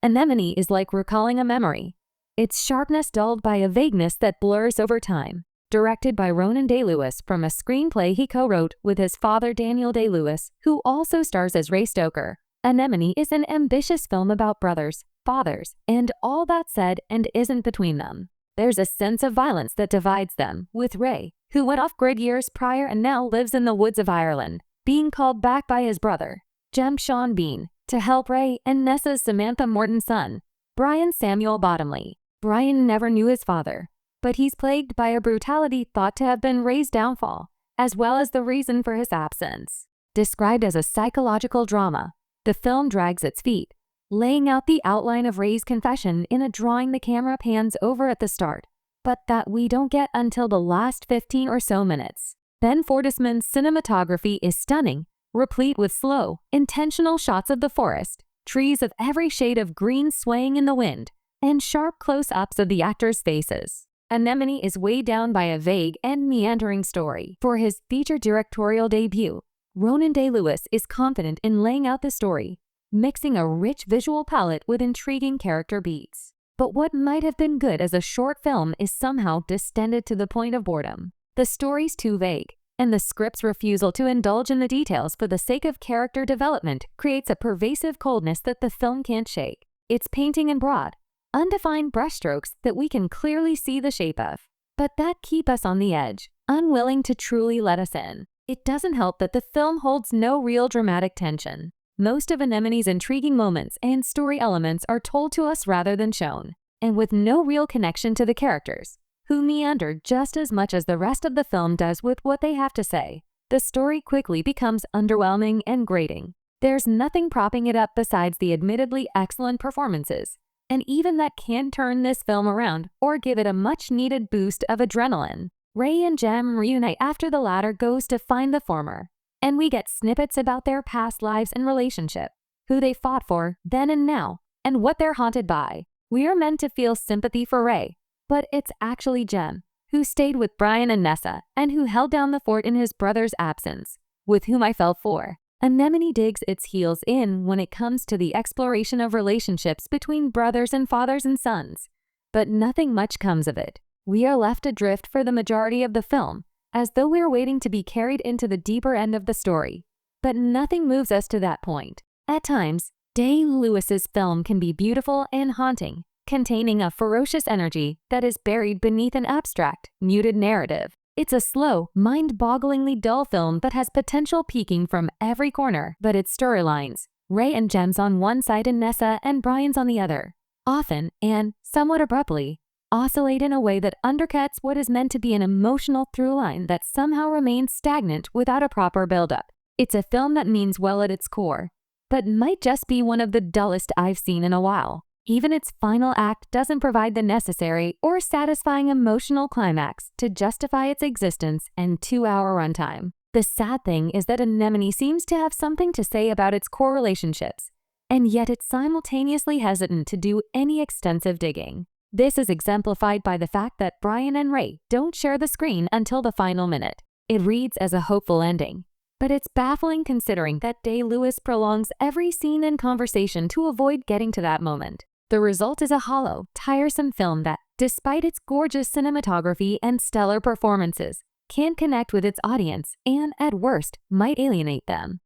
Anemone is like recalling a memory, its sharpness dulled by a vagueness that blurs over time. Directed by Ronan Day-Lewis from a screenplay he co-wrote with his father Daniel Day-Lewis, who also stars as Ray Stoker, Anemone is an ambitious film about brothers, fathers, and all that said and isn't between them. There's a sense of violence that divides them, with Ray, who went off-grid years prior and now lives in the woods of Ireland, being called back by his brother, Jem Sean Bean, to help Ray and Nessa's Samantha Morton's son, Brian Samuel Bottomley. Brian never knew his father, but he's plagued by a brutality thought to have been Ray's downfall, as well as the reason for his absence. Described as a psychological drama, the film drags its feet, laying out the outline of Ray's confession in a drawing the camera pans over at the start, but that we don't get until the last 15 or so minutes. Ben Fortisman's cinematography is stunning, replete with slow, intentional shots of the forest, trees of every shade of green swaying in the wind, and sharp close-ups of the actors' faces. Anemone is weighed down by a vague and meandering story. For his feature directorial debut, Ronan Day-Lewis is confident in laying out the story, mixing a rich visual palette with intriguing character beats. But what might have been good as a short film is somehow distended to the point of boredom. The story's too vague, and the script's refusal to indulge in the details for the sake of character development creates a pervasive coldness that the film can't shake. It's painting in broad, undefined brushstrokes that we can clearly see the shape of, but that keep us on the edge, unwilling to truly let us in. It doesn't help that the film holds no real dramatic tension. Most of Anemone's intriguing moments and story elements are told to us rather than shown, and with no real connection to the characters, who meander just as much as the rest of the film does with what they have to say. The story quickly becomes underwhelming and grating. There's nothing propping it up besides the admittedly excellent performances, and even that can't turn this film around or give it a much-needed boost of adrenaline. Ray and Jem reunite after the latter goes to find the former, and we get snippets about their past lives and relationship, who they fought for then and now, and what they're haunted by. We are meant to feel sympathy for Ray, but it's actually Jem, who stayed with Brian and Nessa, and who held down the fort in his brother's absence, with whom I felt for. Anemone digs its heels in when it comes to the exploration of relationships between brothers and fathers and sons, but nothing much comes of it. We are left adrift for the majority of the film, as though we're waiting to be carried into the deeper end of the story. But nothing moves us to that point. At times, Day-Lewis's film can be beautiful and haunting, containing a ferocious energy that is buried beneath an abstract, muted narrative. It's a slow, mind-bogglingly dull film that has potential peeking from every corner, but its storylines, Ray and Jem's on one side and Nessa and Brian's on the other, often, and somewhat abruptly, oscillate in a way that undercuts what is meant to be an emotional through line that somehow remains stagnant without a proper build-up. It's a film that means well at its core, but might just be one of the dullest I've seen in a while. Even its final act doesn't provide the necessary or satisfying emotional climax to justify its existence and 2-hour runtime. The sad thing is that Anemone seems to have something to say about its core relationships, and yet it's simultaneously hesitant to do any extensive digging. This is exemplified by the fact that Brian and Ray don't share the screen until the final minute. It reads as a hopeful ending, but it's baffling considering that Day-Lewis prolongs every scene and conversation to avoid getting to that moment. The result is a hollow, tiresome film that, despite its gorgeous cinematography and stellar performances, can't connect with its audience and, at worst, might alienate them.